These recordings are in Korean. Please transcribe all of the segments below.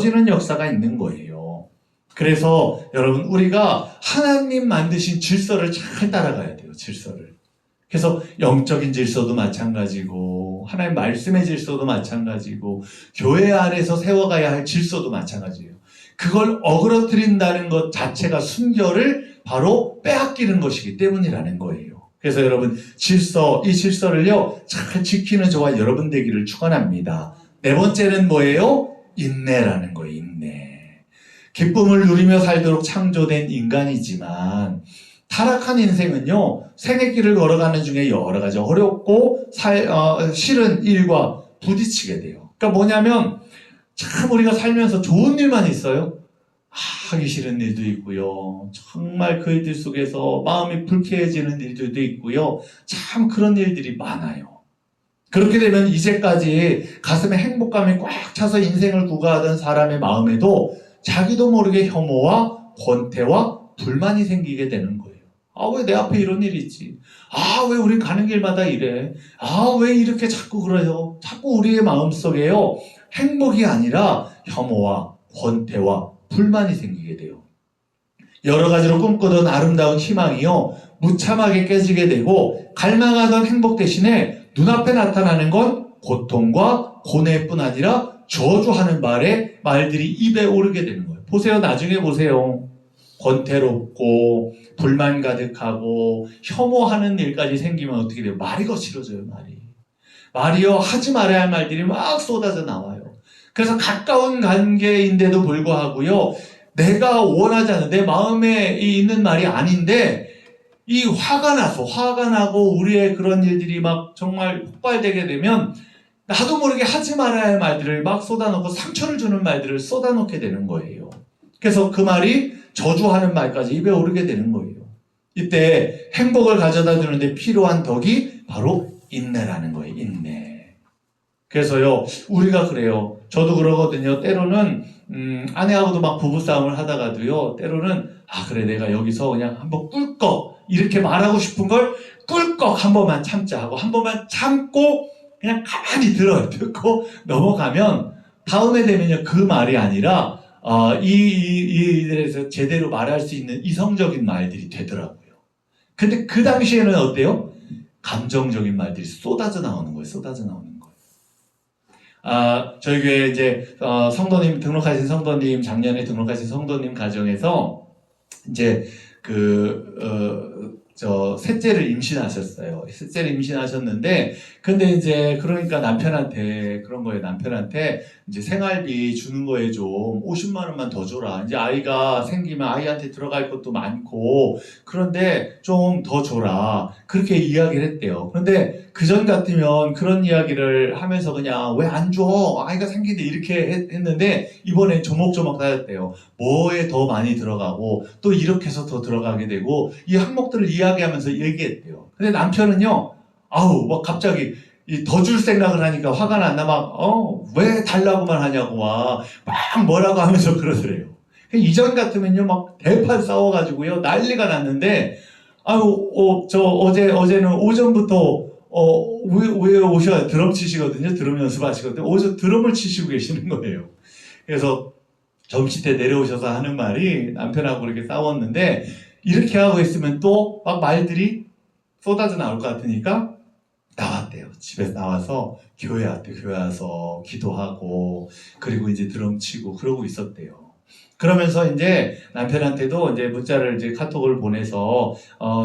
무너지는 역사가 있는 거예요. 그래서 여러분 우리가 하나님 만드신 질서를 잘 따라가야 돼요. 질서를. 그래서 영적인 질서도 마찬가지고 하나님 말씀의 질서도 마찬가지고 교회 안에서 세워가야 할 질서도 마찬가지예요. 그걸 어그러뜨린다는 것 자체가 순결을 바로 빼앗기는 것이기 때문이라는 거예요. 그래서 여러분 이 질서를요 잘 지키는 저와 여러분 되기를 축원합니다. 네 번째는 뭐예요? 인내라는 거예요. 인내. 기쁨을 누리며 살도록 창조된 인간이지만 타락한 인생은요 생의 길을 걸어가는 중에 여러 가지 어렵고 싫은 일과 부딪히게 돼요. 그러니까 뭐냐면 참 우리가 살면서 좋은 일만 있어요. 하기 싫은 일도 있고요. 정말 그 일들 속에서 마음이 불쾌해지는 일들도 있고요. 참 그런 일들이 많아요. 그렇게 되면 이제까지 가슴에 행복감이 꽉 차서 인생을 구가하던 사람의 마음에도 자기도 모르게 혐오와 권태와 불만이 생기게 되는 거예요. 아, 왜 내 앞에 이런 일이 있지? 아, 왜 우린 가는 길마다 이래? 아, 왜 이렇게 자꾸 그래요? 자꾸 우리의 마음속에요. 행복이 아니라 혐오와 권태와 불만이 생기게 돼요. 여러 가지로 꿈꾸던 아름다운 희망이요. 무참하게 깨지게 되고 갈망하던 행복 대신에 눈앞에 나타나는 건 고통과 고뇌뿐 아니라 저주하는 말들이 입에 오르게 되는 거예요. 보세요. 나중에 보세요. 권태롭고 불만 가득하고 혐오하는 일까지 생기면 어떻게 돼요? 말이 거칠어져요. 말이요. 하지 말아야 할 말들이 막 쏟아져 나와요. 그래서 가까운 관계인데도 불구하고요. 내가 원하지 않는 내 마음에 있는 말이 아닌데 이 화가 나고 우리의 그런 일들이 막 정말 폭발되게 되면 나도 모르게 하지 말아야 할 말들을 막 쏟아놓고 상처를 주는 말들을 쏟아놓게 되는 거예요. 그래서 그 말이 저주하는 말까지 입에 오르게 되는 거예요. 이때 행복을 가져다 주는데 필요한 덕이 바로 인내라는 거예요. 인내. 그래서요 우리가 그래요. 저도 그러거든요. 때로는 아내하고도 막 부부싸움을 하다가도요 때로는 그래 내가 여기서 그냥 한번 꿀꺽 이렇게 말하고 싶은 걸 꿀꺽 한 번만 참자 하고 한 번만 참고 그냥 가만히 듣고 넘어가면 다음에 되면요 그 말이 아니라 이 일에서 제대로 말할 수 있는 이성적인 말들이 되더라고요. 근데 그 당시에는 어때요? 감정적인 말들이 쏟아져 나오는 거예요. 저희 교회 이제 작년에 등록하신 성도님 가정에서 이제 셋째를 임신하셨어요. 셋째를 임신하셨는데, 근데 이제, 그러니까 남편한테 이제 생활비 주는 거에 좀 50만 원만 더 줘라. 이제 아이가 생기면 아이한테 들어갈 것도 많고, 그런데 좀 더 줘라. 그렇게 이야기를 했대요. 그런데 그전 같으면 그런 이야기를 하면서 그냥 왜 안 줘? 아이가 생기는데 이렇게 했는데, 이번엔 조목조목 따졌대요. 뭐에 더 많이 들어가고, 또 이렇게 해서 더 들어가게 되고, 이 항목들을 이야기하면서 얘기했대요. 근데 남편은요, 갑자기 더 줄 생각을 하니까 화가 났나 왜 달라고만 하냐고 막 뭐라고 하면서 그러더래요. 이전 같으면요, 막 대판 싸워가지고요, 난리가 났는데, 어제는 오전부터, 왜 오셔야 드럼 치시거든요. 드럼 연습하시거든요. 어제 드럼을 치시고 계시는 거예요. 그래서 점심 때 내려오셔서 하는 말이 남편하고 이렇게 싸웠는데, 이렇게 하고 있으면 또 막 말들이 쏟아져 나올 것 같으니까 나왔대요. 집에서 나와서 교회 와서 기도하고 그리고 이제 드럼 치고 그러고 있었대요. 그러면서 이제 남편한테도 이제 문자를 이제 카톡을 보내서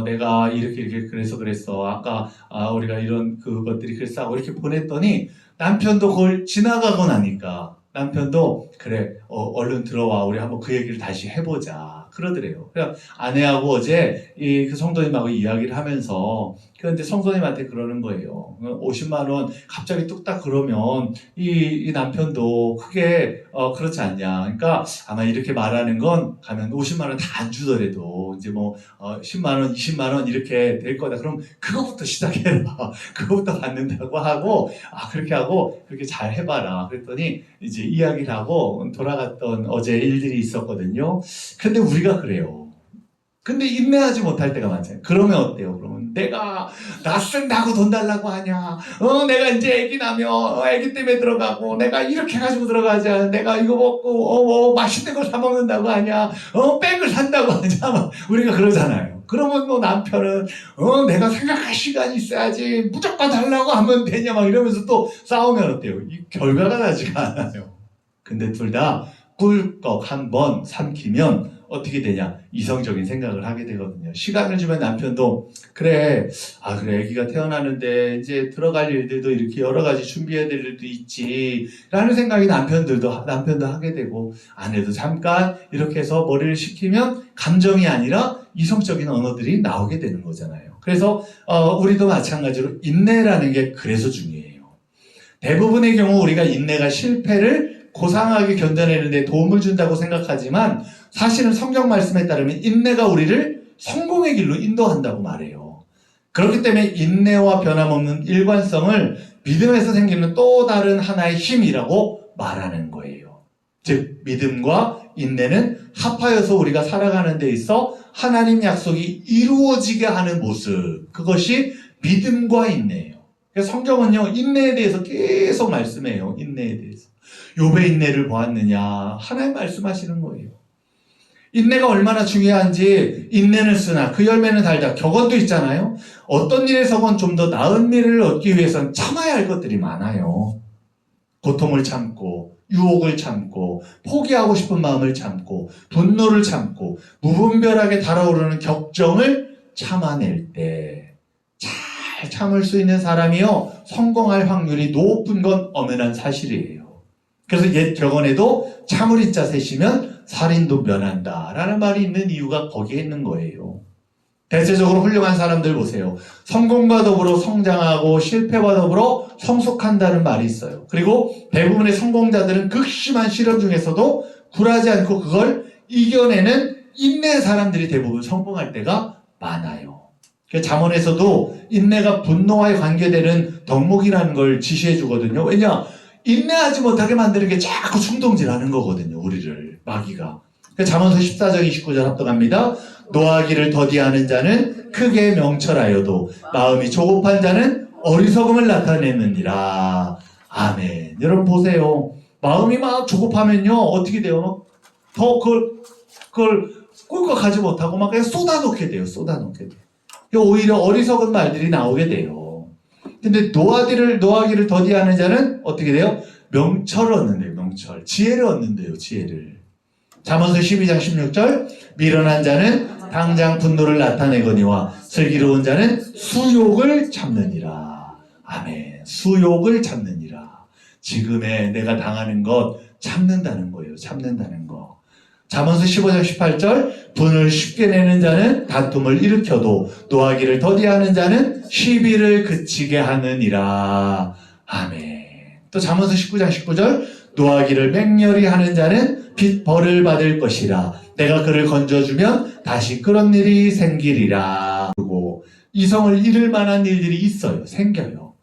내가 이렇게 그래서 그랬어. 아까 우리가 이런 그것들이 그랬어 하고 이렇게 보냈더니 남편도 그걸 지나가고 나니까 남편도 그래 얼른 들어와 우리 한번 그 얘기를 다시 해보자 그러더래요. 그래서 아내하고 어제 그 성도님하고 이야기를 하면서 그런데 성도님한테 그러는 거예요. 50만 원 갑자기 뚝딱 그러면 이 남편도 크게 그렇지 않냐. 그러니까 아마 이렇게 말하는 건 가면 50만 원 다 안 주더라도 이제 10만 원, 20만 원 이렇게 될 거다. 그럼 그거부터 시작해라. 그거부터 받는다고 하고 그렇게 하고 그렇게 잘 해봐라. 그랬더니 이제 이야기를 하고 돌아갔던 어제 일들이 있었거든요. 근데 우리가 그래요. 근데 인내하지 못할 때가 많잖아요. 그러면 어때요? 그러면 내가 나 쓴다고 돈 달라고 하냐? 내가 이제 애기 나면 애기 때문에 들어가고 내가 이렇게 가지고 들어가자. 내가 이거 먹고 맛있는 걸 사 먹는다고 하냐? 백을 산다고 하냐? 막 우리가 그러잖아요. 그러면 뭐 남편은 내가 생각할 시간이 있어야지 무조건 달라고 하면 되냐? 막 이러면서 또 싸우면 어때요? 이 결과가 나지가 않아요. 근데 둘 다 꿀꺽 한번 삼키면 어떻게 되냐? 이성적인 생각을 하게 되거든요. 시간을 주면 남편도 그래 아기가 태어나는데 이제 들어갈 일들도 이렇게 여러 가지 준비해야 될 일도 있지 라는 생각이 남편도 하게 되고, 아내도 잠깐 이렇게 해서 머리를 식히면 감정이 아니라 이성적인 언어들이 나오게 되는 거잖아요. 그래서 우리도 마찬가지로 인내라는 게 그래서 중요해요. 대부분의 경우 우리가 인내가 실패를 고상하게 견뎌내는 데 도움을 준다고 생각하지만, 사실은 성경 말씀에 따르면 인내가 우리를 성공의 길로 인도한다고 말해요. 그렇기 때문에 인내와 변함없는 일관성을 믿음에서 생기는 또 다른 하나의 힘이라고 말하는 거예요. 즉 믿음과 인내는 합하여서 우리가 살아가는 데 있어 하나님 약속이 이루어지게 하는 모습, 그것이 믿음과 인내예요. 그래서 성경은요 인내에 대해서 계속 말씀해요. 인내에 대해서. 욥의 인내를 보았느냐, 하나님 말씀하시는 거예요. 인내가 얼마나 중요한지, 인내는 쓰나 그 열매는 달다, 격언도 있잖아요. 어떤 일에서건 좀 더 나은 일을 얻기 위해서는 참아야 할 것들이 많아요. 고통을 참고, 유혹을 참고, 포기하고 싶은 마음을 참고, 분노를 참고, 무분별하게 달아오르는 격정을 참아낼 때 잘 참을 수 있는 사람이요 성공할 확률이 높은 건 엄연한 사실이에요. 그래서 옛 격언에도 참을 인자 셋이면 살인도 면한다 라는 말이 있는 이유가 거기에 있는 거예요. 대체적으로 훌륭한 사람들 보세요. 성공과 더불어 성장하고 실패와 더불어 성숙한다는 말이 있어요. 그리고 대부분의 성공자들은 극심한 시련 중에서도 굴하지 않고 그걸 이겨내는 인내의 사람들이 대부분 성공할 때가 많아요. 잠언에서도 인내가 분노와의 관계되는 덕목이라는 걸 지시해 주거든요. 왜냐? 인내하지 못하게 만드는 게 자꾸 충동질하는 거거든요. 우리를 마귀가. 잠언서 14장 29절 합독합니다. 노하기를 더디하는 자는 크게 명철하여도 마음이 조급한 자는 어리석음을 나타내느니라. 아멘. 여러분 보세요. 마음이 막 조급하면요 어떻게 돼요? 더 그걸 꿀꺽하지 못하고 막 그냥 쏟아놓게 돼요. 오히려 어리석은 말들이 나오게 돼요. 근데 노하기를 더디하는 자는 어떻게 돼요? 명철을 얻는데요. 명철. 지혜를 얻는데요. 지혜를. 잠언서 12장 16절 미련한 자는 당장 분노를 나타내거니와 슬기로운 자는 수욕을 참느니라. 아멘. 수욕을 참느니라. 지금의 내가 당하는 것 참는다는 거예요. 참는다는 거. 잠언서 15장 18절 분을 쉽게 내는 자는 다툼을 일으켜도 노하기를 더디하는 자는 시비를 그치게 하느니라. 아멘. 또 잠언서 19장 19절 노하기를 맹렬히 하는 자는 빚벌을 받을 것이라. 내가 그를 건져주면 다시 그런 일이 생기리라. 그리고 이성을 잃을 만한 일들이 있어요. 생겨요.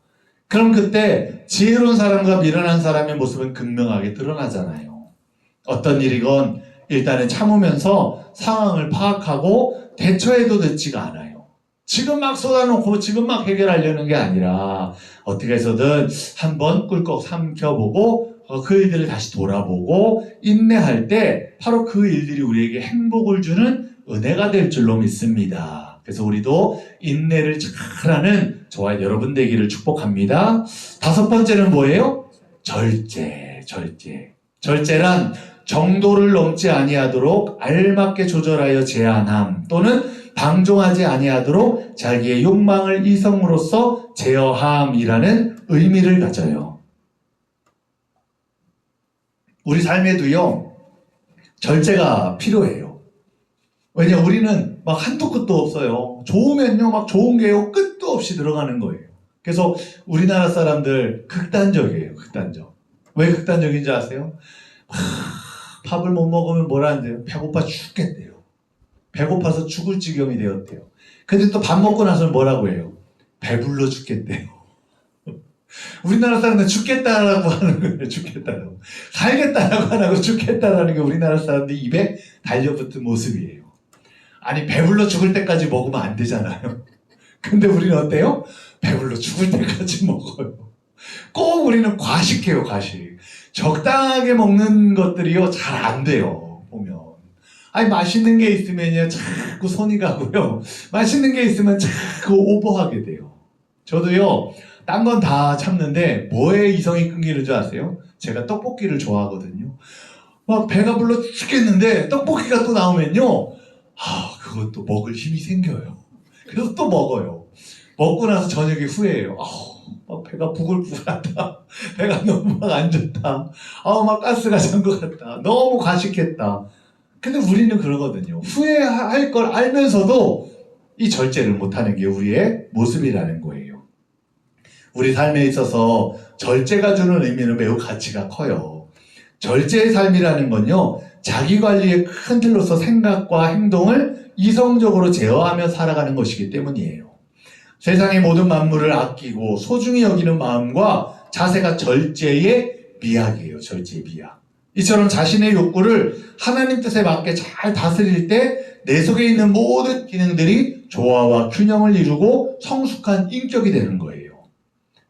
그럼 그때 지혜로운 사람과 미련한 사람의 모습은 극명하게 드러나잖아요. 어떤 일이건 일단은 참으면서 상황을 파악하고 대처해도 늦지가 않아요. 지금 막 쏟아놓고 지금 막 해결하려는 게 아니라 어떻게 해서든 한번 꿀꺽 삼켜보고 그 일들을 다시 돌아보고 인내할 때 바로 그 일들이 우리에게 행복을 주는 은혜가 될 줄로 믿습니다. 그래서 우리도 인내를 잘하는 저와 여러분 되기를 축복합니다. 다섯 번째는 뭐예요? 절제란 정도를 넘지 아니하도록 알맞게 조절하여 제한함 또는 방종하지 아니하도록 자기의 욕망을 이성으로써 제어함이라는 의미를 가져요. 우리 삶에도요 절제가 필요해요. 왜냐 우리는 막 한도 끝도 없어요. 좋으면요 막 좋은 게요 끝도 없이 들어가는 거예요. 그래서 우리나라 사람들 극단적이에요. 극단적. 왜 극단적인지 아세요? 밥을 못 먹으면 뭐라 한대요? 배고파 죽겠대요. 배고파서 죽을 지경이 되었대요. 근데 또 밥 먹고 나서는 뭐라고 해요? 배불러 죽겠대요. 우리나라 사람들은 죽겠다라고 하는 거예요. 죽겠다라고. 살겠다라고 안 하고 죽겠다라는 게 우리나라 사람들 입에 달려붙은 모습이에요. 아니, 배불러 죽을 때까지 먹으면 안 되잖아요. 근데 우리는 어때요? 배불러 죽을 때까지 먹어요. 꼭 우리는 과식해요, 과식. 적당하게 먹는 것들이요, 잘 안 돼요, 보면. 아니, 맛있는 게 있으면요, 자꾸 손이 가고요. 맛있는 게 있으면 자꾸 오버하게 돼요. 저도요, 딴 건 다 참는데, 뭐에 이성이 끊기는 줄 아세요? 제가 떡볶이를 좋아하거든요. 막 배가 불러 죽겠는데, 떡볶이가 또 나오면요, 그것도 먹을 힘이 생겨요. 그래서 또 먹어요. 먹고 나서 저녁에 후회해요. 막 배가 부글부글하다. 배가 너무 막 안 좋다. 막 가스가 찬 것 같다. 너무 과식했다. 근데 우리는 그러거든요. 후회할 걸 알면서도 이 절제를 못하는 게 우리의 모습이라는 거예요. 우리 삶에 있어서 절제가 주는 의미는 매우 가치가 커요. 절제의 삶이라는 건요, 자기관리의 큰 틀로서 생각과 행동을 이성적으로 제어하며 살아가는 것이기 때문이에요. 세상의 모든 만물을 아끼고 소중히 여기는 마음과 자세가 절제의 미학이에요. 절제의 미학. 이처럼 자신의 욕구를 하나님 뜻에 맞게 잘 다스릴 때 내 속에 있는 모든 기능들이 조화와 균형을 이루고 성숙한 인격이 되는 거예요.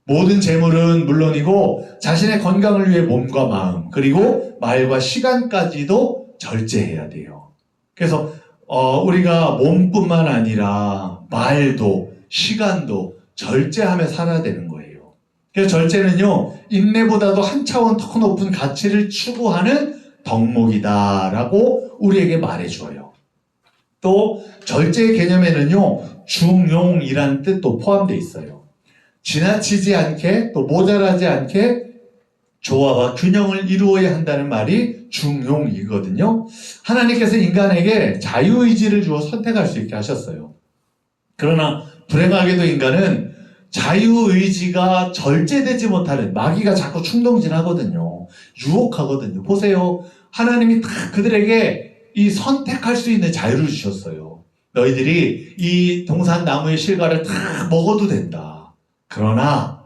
모든 재물은 물론이고 자신의 건강을 위해 몸과 마음 그리고 말과 시간까지도 절제해야 돼요. 그래서 우리가 몸뿐만 아니라 말도 시간도 절제하며 살아야 되는 거예요. 그래서 절제는요, 인내보다도 한 차원 더 높은 가치를 추구하는 덕목이다라고 우리에게 말해줘요. 또 절제의 개념에는요, 중용이라는 뜻도 포함되어 있어요. 지나치지 않게 또 모자라지 않게 조화와 균형을 이루어야 한다는 말이 중용이거든요. 하나님께서 인간에게 자유의지를 주어 선택할 수 있게 하셨어요. 그러나 불행하게도 인간은 자유의지가 절제되지 못하는, 마귀가 자꾸 충동질하거든요. 유혹하거든요. 보세요. 하나님이 다 그들에게 이 선택할 수 있는 자유를 주셨어요. 너희들이 이 동산나무의 실과를 다 먹어도 된다. 그러나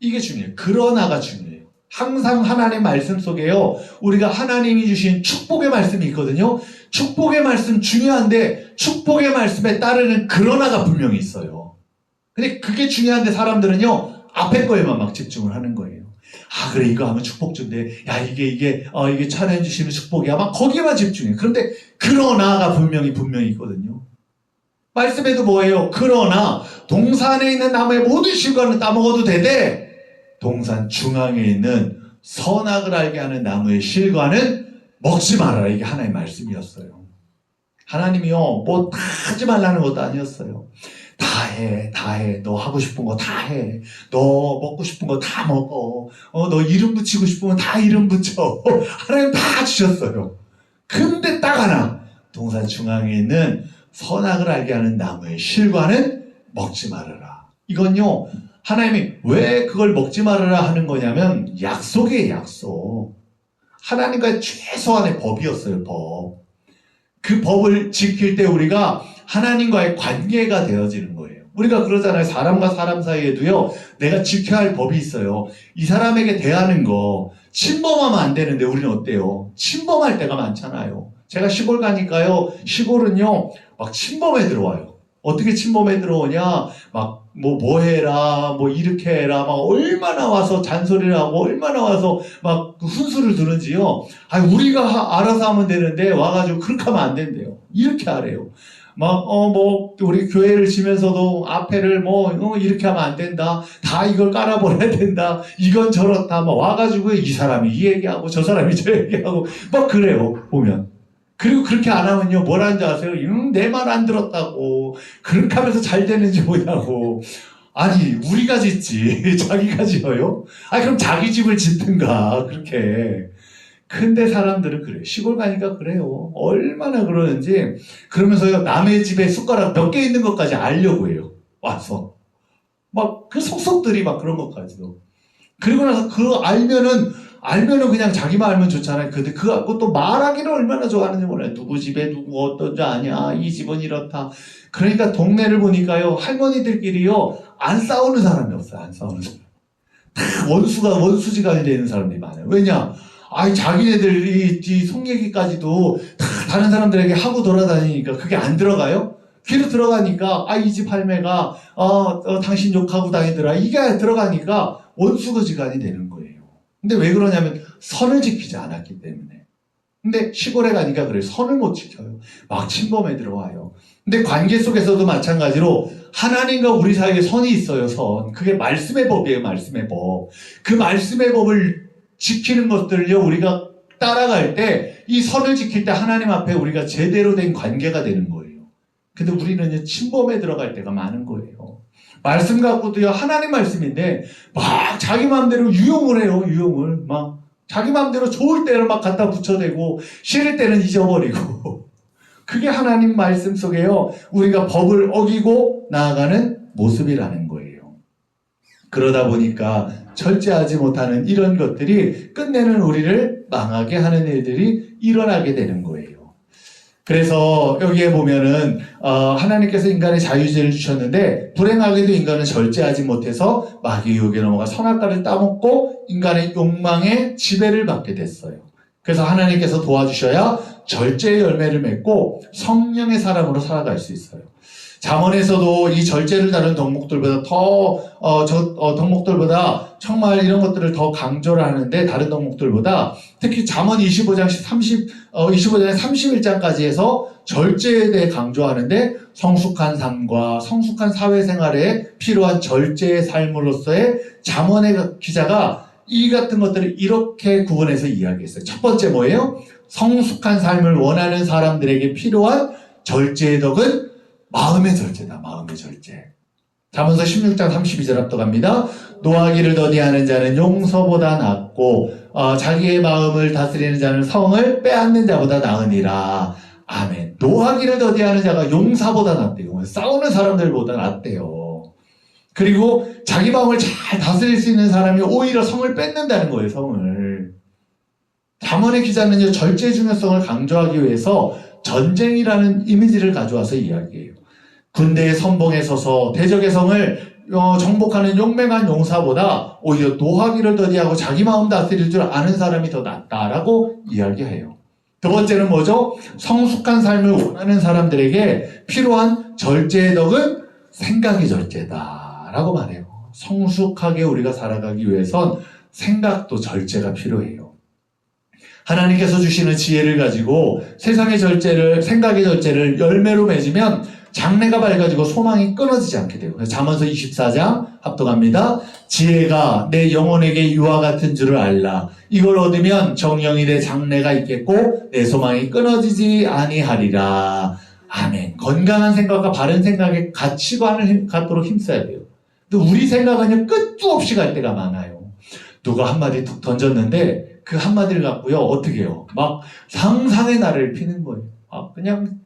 이게 중요해요. 그러나가 중요해요. 항상 하나님 말씀 속에요, 우리가 하나님이 주신 축복의 말씀이 있거든요. 축복의 말씀 중요한데 축복의 말씀에 따르는 그러나가 분명히 있어요. 근데 그게 중요한데 사람들은요, 앞에 거에만 막 집중을 하는 거예요. 그래, 이거 하면 축복 준대. 야, 이게 찬양해 주시는 축복이야. 막 거기에만 집중해. 그런데 그러나가 분명히 있거든요. 말씀에도 뭐예요? 그러나 동산에 있는 나무의 모든 실과는 따먹어도 되되 동산 중앙에 있는 선악을 알게 하는 나무의 실과는 먹지 말아라. 이게 하나님의 말씀이었어요. 하나님이요, 뭐 다 하지 말라는 것도 아니었어요. 다 해. 너 하고 싶은 거 다 해. 너 먹고 싶은 거 다 먹어. 너 이름 붙이고 싶으면 다 이름 붙여. 하나님 다 주셨어요. 근데 딱 하나, 동산 중앙에 있는 선악을 알게 하는 나무의 실과는 먹지 말아라. 이건요, 하나님이 왜 그걸 먹지 말아라 하는 거냐면 약속이에요, 약속. 하나님과의 최소한의 법이었어요, 법. 그 법을 지킬 때 우리가 하나님과의 관계가 되어지는 거예요. 우리가 그러잖아요. 사람과 사람 사이에도요, 내가 지켜야 할 법이 있어요. 이 사람에게 대하는 거 침범하면 안 되는데 우리는 어때요? 침범할 때가 많잖아요. 제가 시골 가니까요, 시골은요 막 침범해 들어와요. 어떻게 침범해 들어오냐, 막 뭐 해라, 뭐 이렇게 해라, 막 얼마나 와서 잔소리를 하고 얼마나 와서 막 훈수를 두는지요. 우리가 알아서 하면 되는데 와가지고 그렇게 하면 안 된대요. 이렇게 하래요. 막 우리 교회를 지면서도 앞에를 이렇게 하면 안 된다. 다 이걸 깔아버려야 된다. 이건 저렇다. 막 와가지고 이 사람이 이 얘기하고 저 사람이 저 얘기하고 막 그래요, 보면. 그리고 그렇게 안 하면요, 뭐라는지 아세요? 내 말 안 들었다고. 그렇게 하면서 잘 되는지 뭐냐고. 아니, 우리가 짓지. 자기가 지어요? 그럼 자기 집을 짓든가, 그렇게. 근데 사람들은 그래요. 시골 가니까 그래요. 얼마나 그러는지. 그러면서요, 남의 집에 숟가락 몇 개 있는 것까지 알려고 해요. 와서. 막, 그 속속들이 막 그런 것까지도. 그리고 나서 알면은 그냥 자기만 알면 좋잖아요. 근데 그거 갖고 또 말하기를 얼마나 좋아하는지 몰라요. 누구 집에 누구 어떤지 아냐. 이 집은 이렇다. 그러니까 동네를 보니까요, 할머니들끼리요, 안 싸우는 사람이 없어요. 안 싸우는 사람. 다 원수지간이 되는 사람들이 많아요. 왜냐? 아이, 자기네들이 이 속 얘기까지도 다 다른 사람들에게 하고 돌아다니니까 그게 안 들어가요? 귀로 들어가니까, 아, 이 집 할매가, 당신 욕하고 다니더라. 이게 들어가니까 원수거지간이 되는 거예요. 근데 왜 그러냐면 선을 지키지 않았기 때문에. 근데 시골에 가니까 그래요. 선을 못 지켜요. 막 침범에 들어와요. 근데 관계 속에서도 마찬가지로 하나님과 우리 사이에 선이 있어요, 선. 그게 말씀의 법이에요, 말씀의 법. 그 말씀의 법을 지키는 것들을요, 우리가 따라갈 때, 이 선을 지킬 때 하나님 앞에 우리가 제대로 된 관계가 되는 거예요. 근데 우리는 침범에 들어갈 때가 많은 거예요. 말씀 갖고도요, 하나님 말씀인데, 막 자기 마음대로 유용을 해요, 유용을. 막 자기 마음대로 좋을 때는 막 갖다 붙여대고, 싫을 때는 잊어버리고. 그게 하나님 말씀 속에요, 우리가 법을 어기고 나아가는 모습이라는 거예요. 그러다 보니까 절제하지 못하는 이런 것들이 끝내는 우리를 망하게 하는 일들이 일어나게 되는 거예요. 그래서 여기에 보면은 하나님께서 인간의 자유의지를 주셨는데 불행하게도 인간은 절제하지 못해서 마귀의 유혹에 넘어가 선악과를 따먹고 인간의 욕망에 지배를 받게 됐어요. 그래서 하나님께서 도와주셔야 절제의 열매를 맺고 성령의 사람으로 살아갈 수 있어요. 잠언에서도 이 절제를 다룬 덕목들보다 덕목들보다 정말 이런 것들을 더 강조를 하는데, 다른 덕목들보다 특히 잠언 25장에 31장까지 해서 절제에 대해 강조하는데, 성숙한 삶과 성숙한 사회생활에 필요한 절제의 삶으로서의 잠언의 기자가 이 같은 것들을 이렇게 구분해서 이야기했어요. 첫 번째 뭐예요? 성숙한 삶을 원하는 사람들에게 필요한 절제의 덕은 마음의 절제다. 마음의 절제. 잠언서 16장 32절 합독합니다. 노하기를 더디하는 자는 용서보다 낫고 자기의 마음을 다스리는 자는 성을 빼앗는 자보다 나으니라. 아멘. 노하기를 더디하는 자가 용사보다 낫대요. 싸우는 사람들보다 낫대요. 그리고 자기 마음을 잘 다스릴 수 있는 사람이 오히려 성을 뺏는다는 거예요. 성을. 잠언의 기자는요, 절제의 중요성을 강조하기 위해서 전쟁이라는 이미지를 가져와서 이야기해요. 군대의 선봉에 서서 대적의 성을 정복하는 용맹한 용사보다 오히려 노하기를 더디하고 자기 마음 다스릴 줄 아는 사람이 더 낫다라고 이야기해요. 두 번째는 뭐죠? 성숙한 삶을 원하는 사람들에게 필요한 절제의 덕은 생각의 절제다라고 말해요. 성숙하게 우리가 살아가기 위해선 생각도 절제가 필요해요. 하나님께서 주시는 지혜를 가지고 세상의 절제를, 생각의 절제를 열매로 맺으면 장래가 밝아지고 소망이 끊어지지 않게 돼요. 그래서 잠언서 24장 합독합니다. 지혜가 내 영혼에게 유화 같은 줄을 알라. 이걸 얻으면 정령이 내 장래가 있겠고 내 소망이 끊어지지 아니하리라. 아멘. 건강한 생각과 바른 생각의 가치관을 갖도록 힘써야 돼요. 또 우리 생각은 끝도 없이 갈 때가 많아요. 누가 한마디 툭 던졌는데 그 한마디를 갖고요, 어떻게 해요? 막 상상의 나를 피는 거예요. 그냥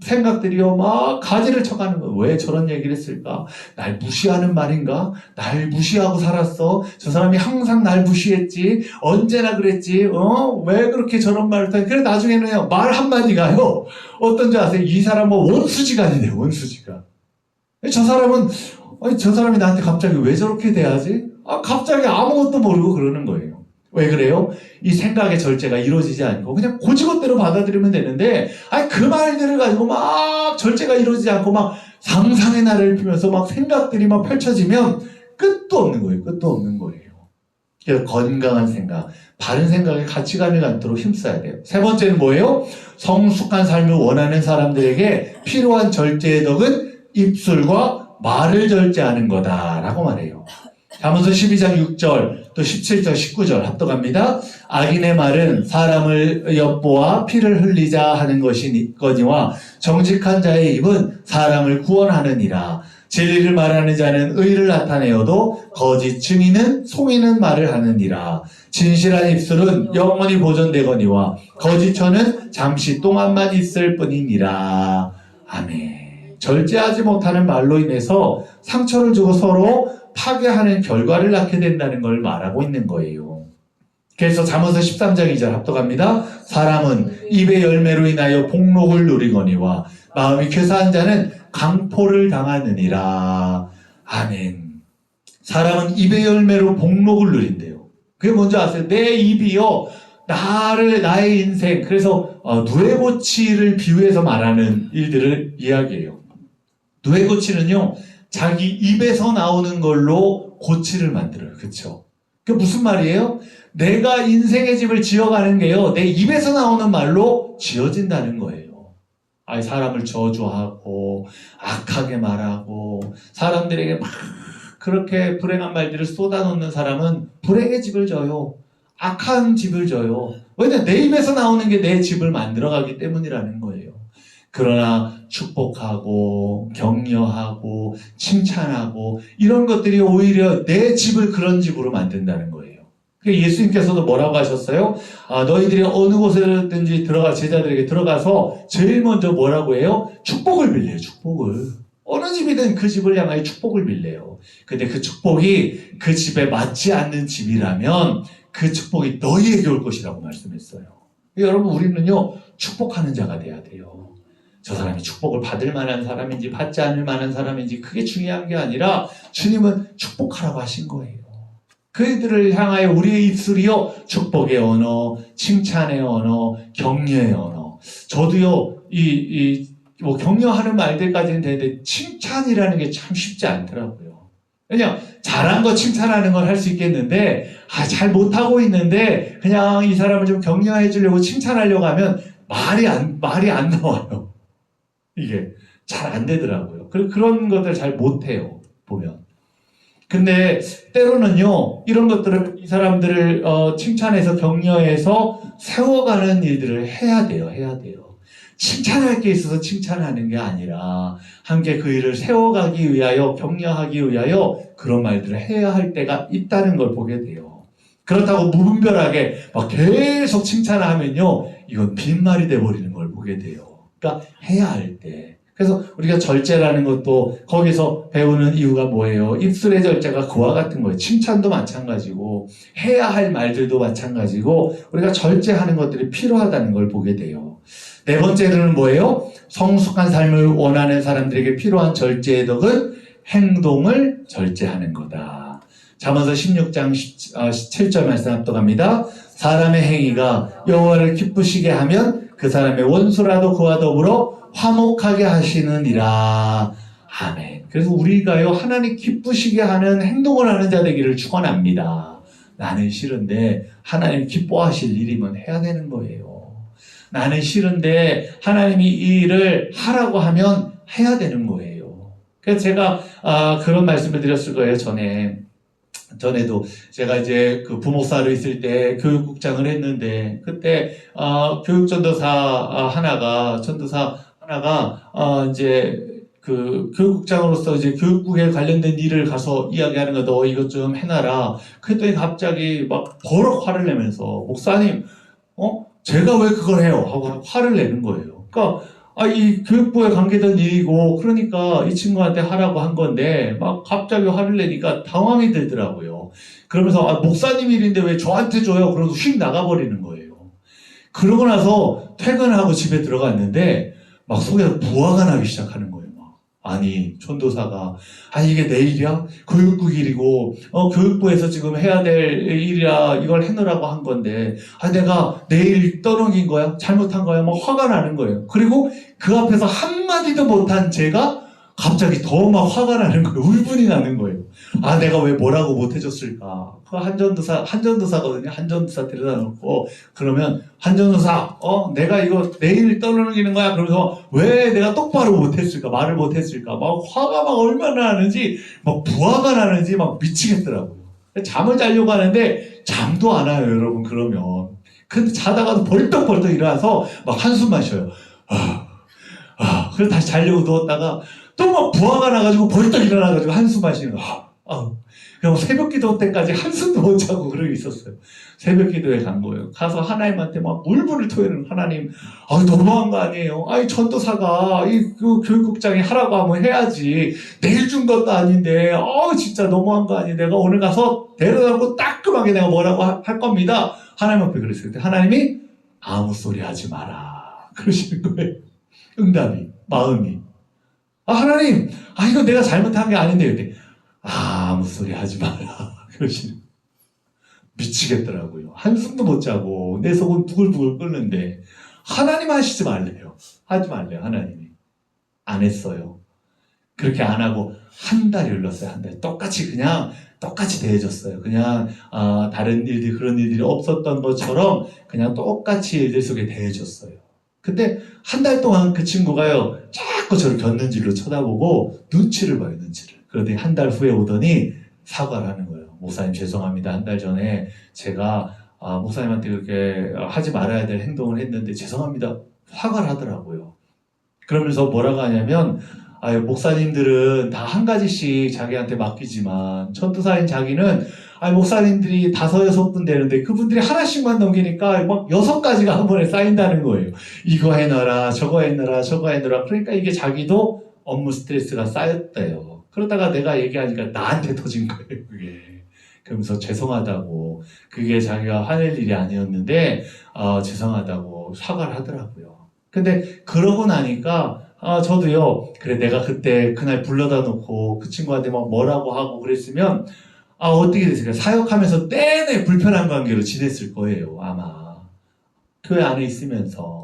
생각들이요, 막 가지를 쳐가는 거예요. 왜 저런 얘기를 했을까? 날 무시하는 말인가? 날 무시하고 살았어? 저 사람이 항상 날 무시했지? 언제나 그랬지? 왜 그렇게 저런 말을 해? 그래, 나중에는요, 말 한마디가요, 어떤지 아세요? 이 사람은 원수지간이 돼요, 원수지간. 저 사람은, 저 사람이 나한테 갑자기 왜 저렇게 대하지? 갑자기 아무것도 모르고 그러는 거예요. 왜 그래요? 이 생각의 절제가 이루어지지 않고 그냥 고지것대로 받아들이면 되는데, 그 말들을 가지고 막 절제가 이루어지지 않고 막 상상의 나를 피면서 막 생각들이 막 펼쳐지면 끝도 없는 거예요. 끝도 없는 거예요. 그래서 건강한 생각, 바른 생각의 가치관을 갖도록 힘써야 돼요. 세 번째는 뭐예요? 성숙한 삶을 원하는 사람들에게 필요한 절제의 덕은 입술과 말을 절제하는 거다라고 말해요. 잠언서 12장 6절 또 17절 19절 합독합니다. 악인의 말은 사람을 엿보아 피를 흘리자 하는 것이거니와 정직한 자의 입은 사람을 구원하느니라. 진리를 말하는 자는 의를 나타내어도 거짓 증인은 속이는 말을 하느니라. 진실한 입술은 영원히 보존되거니와 거짓 혀는 잠시 동안만 있을 뿐이니라. 아멘. 절제하지 못하는 말로 인해서 상처를 주고 서로 파괴하는 결과를 낳게 된다는 걸 말하고 있는 거예요. 그래서 잠언서 13장 2절 합독합니다. 사람은 입의 열매로 인하여 복록을 누리거니와 마음이 괴사한 자는 강포를 당하느니라. 아멘. 사람은 입의 열매로 복록을 누린대요. 그게 뭔지 아세요? 내 입이요, 나의 인생, 그래서 누에고치를 비유해서 말하는 일들을 이야기해요. 누에고치는요, 자기 입에서 나오는 걸로 고치를 만들어요. 그쵸? 그게 무슨 말이에요? 내가 인생의 집을 지어가는 게요, 내 입에서 나오는 말로 지어진다는 거예요. 사람을 저주하고, 악하게 말하고, 사람들에게 막 그렇게 불행한 말들을 쏟아놓는 사람은 불행의 집을 져요. 악한 집을 져요. 왜냐면 내 입에서 나오는 게 내 집을 만들어가기 때문이라는 거예요. 그러나 축복하고 격려하고 칭찬하고 이런 것들이 오히려 내 집을 그런 집으로 만든다는 거예요. 예수님께서도 뭐라고 하셨어요? 너희들이 어느 곳에든지 제자들에게 들어가서 제일 먼저 뭐라고 해요? 축복을 빌래요. 축복을. 어느 집이든 그 집을 향하여 축복을 빌래요. 근데 그 축복이 그 집에 맞지 않는 집이라면 그 축복이 너희에게 올 것이라고 말씀했어요. 여러분, 우리는요, 축복하는 자가 돼야 돼요. 저 사람이 축복을 받을 만한 사람인지 받지 않을 만한 사람인지 그게 중요한 게 아니라 주님은 축복하라고 하신 거예요. 그들을 향하여 우리의 입술이요, 축복의 언어, 칭찬의 언어, 격려의 언어. 저도요, 뭐 격려하는 말들까지는 되는데 칭찬이라는 게 참 쉽지 않더라고요. 그냥 잘한 거 칭찬하는 건 할 수 있겠는데 잘 못하고 있는데 그냥 이 사람을 좀 격려해 주려고 칭찬하려고 하면 말이 안 나와요. 이게 잘 안 되더라고요. 그런 것들 잘 못해요, 보면. 근데 때로는요, 이런 것들을 이 사람들을 칭찬해서 격려해서 세워가는 일들을 해야 돼요. 칭찬할 게 있어서 칭찬하는 게 아니라 함께 그 일을 세워가기 위하여, 격려하기 위하여 그런 말들을 해야 할 때가 있다는 걸 보게 돼요. 그렇다고 무분별하게 막 계속 칭찬하면요, 이건 빈말이 돼버리는 걸 보게 돼요. 그러니까 해야 할 때. 그래서 우리가 절제라는 것도 거기서 배우는 이유가 뭐예요? 입술의 절제가 그와 같은 거예요. 칭찬도 마찬가지고 해야 할 말들도 마찬가지고 우리가 절제하는 것들이 필요하다는 걸 보게 돼요. 네 번째로는 뭐예요? 성숙한 삶을 원하는 사람들에게 필요한 절제의 덕은 행동을 절제하는 거다. 잠언서 16장 17절 말씀 합독합니다. 사람의 행위가 여호와를 기쁘시게 하면 그 사람의 원수라도 그와 더불어 화목하게 하시느니라. 아멘. 그래서 우리가요, 하나님 기쁘시게 하는 행동을 하는 자 되기를 축원합니다. 나는 싫은데 하나님 기뻐하실 일이면 해야 되는 거예요. 나는 싫은데 하나님이 이 일을 하라고 하면 해야 되는 거예요. 그래서 제가 그런 말씀을 드렸을 거예요. 전에도 제가 이제 그 부목사로 있을 때 교육국장을 했는데 그때 전도사 하나가 이제 그 교육국장으로서 이제 교육국에 관련된 일을 가서 이야기하는 거, 너 이것 좀 해놔라. 그랬더니 갑자기 막 버럭 화를 내면서, 목사님, 제가 왜 그걸 해요? 하고 화를 내는 거예요. 그러니까 이 교육부에 관계된 일이고, 그러니까 이 친구한테 하라고 한 건데 막 갑자기 화를 내니까 당황이 들더라고요. 그러면서 목사님 일인데 왜 저한테 줘요? 그러고 휙 나가버리는 거예요. 그러고 나서 퇴근하고 집에 들어갔는데 막 속에서 부화가 나기 시작하는 거예요. 아니, 전도사가, 이게 내 일이야? 교육국 일이고, 교육부에서 지금 해야 될 일이라 이걸 해놓으라고 한 건데, 내가 내 일 떠넘긴 거야? 잘못한 거야? 막 화가 나는 거예요. 그리고 그 앞에서 한마디도 못한 제가 갑자기 더 막 화가 나는 거예요. 울분이 나는 거예요. 내가 왜 뭐라고 못해줬을까? 그 한전도사거든요. 한전도사 데려다 놓고, 그러면, 한전도사, 내가 이거 내일 떠넘기는 거야? 그러면서, 왜 내가 똑바로 못했을까? 말을 못했을까? 막 화가 막 얼마나 나는지, 막 부하가 나는지 막 미치겠더라고요. 잠을 자려고 하는데, 잠도 안 와요, 여러분, 그러면. 근데 자다가도 벌떡벌떡 일어나서, 막 한숨만 쉬어요. 그래서 다시 자려고 누웠다가, 또 막 부하가 나가지고 벌떡 일어나가지고 한숨 하시는 거. 그럼 새벽 기도 때까지 한숨도 못 자고 그러고 있었어요. 새벽 기도에 간 거예요. 가서 하나님한테 막 울분을 토해는, 하나님, 너무한 거 아니에요? 전도사가 그 교육국장이 하라고 하면 해야지. 내일 준 것도 아닌데, 진짜 너무한 거 아니에요? 내가 오늘 가서 데려다 놓고 따끔하게 내가 뭐라고 할 겁니다. 하나님 앞에 그랬어요. 근데 하나님이 아무 소리 하지 마라. 그러시는 거예요. 응답이, 마음이. 하나님, 이거 내가 잘못한 게 아닌데, 이렇게. 아무 소리 하지 마라. 그러시는. 미치겠더라고요. 한숨도 못 자고 내 속은 부글부글 끓는데 하나님 하시지 말래요. 하지 말래요. 하나님이. 안 했어요. 그렇게 안 하고 한 달이 흘렀어요. 한 달. 똑같이 대해줬어요. 그냥 다른 일들 그런 일들이 없었던 것처럼 그냥 똑같이 일들 속에 대해줬어요. 근데 한 달 동안 그 친구가요 자꾸 저를 곁눈질로 쳐다보고 눈치를 봐요. 눈치를. 그런데 한 달 후에 오더니 사과를 하는 거예요. 목사님 죄송합니다. 한 달 전에 제가 목사님한테 그렇게 하지 말아야 될 행동을 했는데 죄송합니다. 사과를 하더라고요. 그러면서 뭐라고 하냐면 목사님들은 다 한 가지씩 자기한테 맡기지만 전도사인 자기는 목사님들이 5, 6분 되는데 그분들이 하나씩만 넘기니까 막 6가지가 한 번에 쌓인다는 거예요. 이거 해놔라 저거 해놔라 저거 해놔라. 그러니까 이게 자기도 업무 스트레스가 쌓였대요. 그러다가 내가 얘기하니까 나한테 터진 거예요. 그게. 그러면서 죄송하다고 그게 자기가 화낼 일이 아니었는데 죄송하다고 사과를 하더라고요. 근데 그러고 나니까 저도요 그래 내가 그날 불러다 놓고 그 친구한테 막 뭐라고 하고 그랬으면 어떻게 됐을까요? 사역하면서 내내 불편한 관계로 지냈을 거예요 아마 교회 안에 있으면서.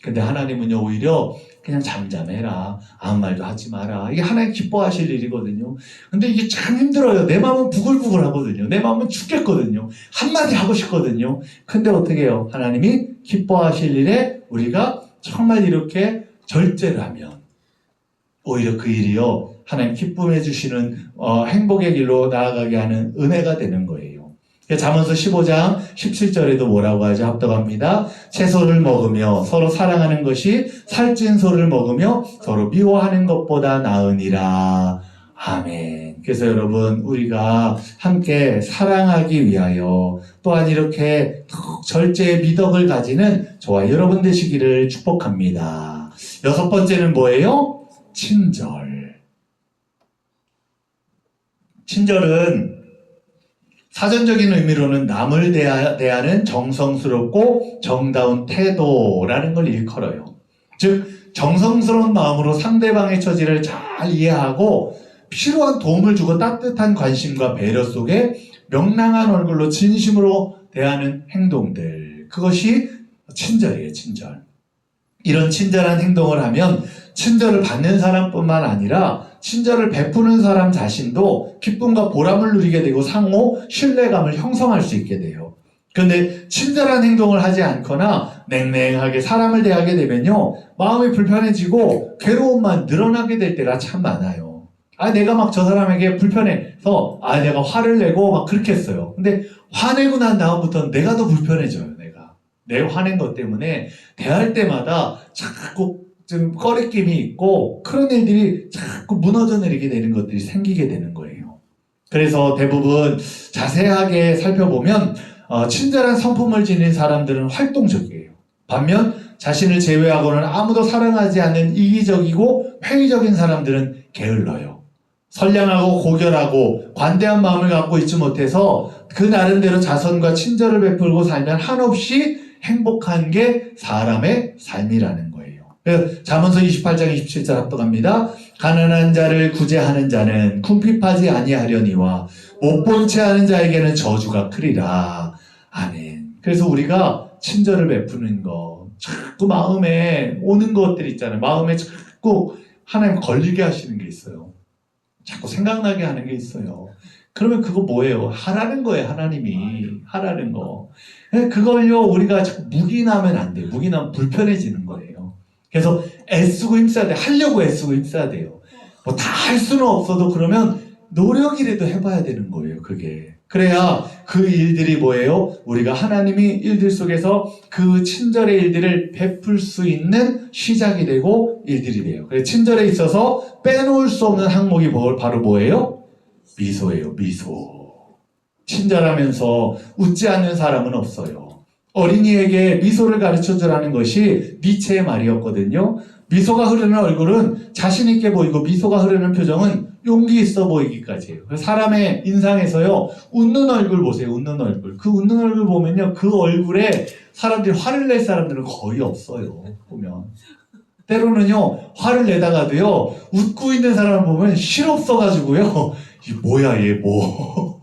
근데 하나님은요 오히려 그냥 잠잠해라 아무 말도 하지 마라. 이게 하나님 기뻐하실 일이거든요. 근데 이게 참 힘들어요. 내 마음은 부글부글 하거든요. 내 마음은 죽겠거든요. 한마디 하고 싶거든요. 근데 어떻게 해요? 하나님이 기뻐하실 일에 우리가 정말 이렇게 절제를 하면 오히려 그 일이요 하나님 기쁨해 주시는 행복의 길로 나아가게 하는 은혜가 되는 거예요. 잠언서 15장 17절에도 뭐라고 하죠? 합독합니다. 채소를 먹으며 서로 사랑하는 것이 살찐 소를 먹으며 서로 미워하는 것보다 나으니라. 아멘. 그래서 여러분 우리가 함께 사랑하기 위하여 또한 이렇게 절제의 미덕을 가지는 저와 여러분 되시기를 축복합니다. 6번째는 뭐예요? 친절. 친절은 사전적인 의미로는 남을 대하는 정성스럽고 정다운 태도라는 걸 일컬어요. 즉 정성스러운 마음으로 상대방의 처지를 잘 이해하고 필요한 도움을 주고 따뜻한 관심과 배려 속에 명랑한 얼굴로 진심으로 대하는 행동들. 그것이 친절이에요. 친절. 이런 친절한 행동을 하면 친절을 받는 사람뿐만 아니라 친절을 베푸는 사람 자신도 기쁨과 보람을 누리게 되고 상호 신뢰감을 형성할 수 있게 돼요. 그런데 친절한 행동을 하지 않거나 냉랭하게 사람을 대하게 되면요 마음이 불편해지고 괴로움만 늘어나게 될 때가 참 많아요. 내가 막 저 사람에게 불편해서 내가 화를 내고 막 그렇게 했어요. 근데 화내고 난 다음부터는 내가 더 불편해져요. 내 화낸 것 때문에 대할 때마다 자꾸 좀 꺼리낌이 있고 그런 일들이 자꾸 무너져 내리게 되는 것들이 생기게 되는 거예요. 그래서 대부분 자세하게 살펴보면 친절한 성품을 지닌 사람들은 활동적이에요. 반면 자신을 제외하고는 아무도 사랑하지 않는 이기적이고 회의적인 사람들은 게을러요. 선량하고 고결하고 관대한 마음을 갖고 있지 못해서 그 나름대로 자선과 친절을 베풀고 살면 한없이 행복한 게 사람의 삶이라는 거예요. 잠언서 28장 27절 합독합니다. 가난한 자를 구제하는 자는 궁핍하지 아니하려니와 못 본 채 하는 자에게는 저주가 크리라. 아멘. 그래서 우리가 친절을 베푸는 거 자꾸 마음에 오는 것들 있잖아요. 마음에 자꾸 하나님 걸리게 하시는 게 있어요. 자꾸 생각나게 하는 게 있어요. 그러면 그거 뭐예요? 하라는 거예요. 하나님이 하라는 거. 그걸요 우리가 자꾸 묵인하면 안 돼요. 묵인하면 불편해지는 거예요. 그래서 애쓰고 힘써야 돼. 하려고 애쓰고 힘써야 돼요. 뭐 다 할 수는 없어도 그러면 노력이라도 해봐야 되는 거예요. 그게. 그래야 그 일들이 뭐예요? 우리가 하나님이 일들 속에서 그 친절의 일들을 베풀 수 있는 시작이 되고 일들이 돼요. 그래서 친절에 있어서 빼놓을 수 없는 항목이 바로 뭐예요? 미소예요. 미소. 친절하면서 웃지 않는 사람은 없어요. 어린이에게 미소를 가르쳐주라는 것이 니체의 말이었거든요. 미소가 흐르는 얼굴은 자신 있게 보이고 미소가 흐르는 표정은 용기 있어 보이기까지 해요. 사람의 인상에서요 웃는 얼굴 보세요. 웃는 얼굴. 그 웃는 얼굴 보면요 그 얼굴에 사람들이 화를 낼 사람들은 거의 없어요. 보면 때로는요 화를 내다가도요 웃고 있는 사람을 보면 실없어가지고요 이 뭐야 얘 뭐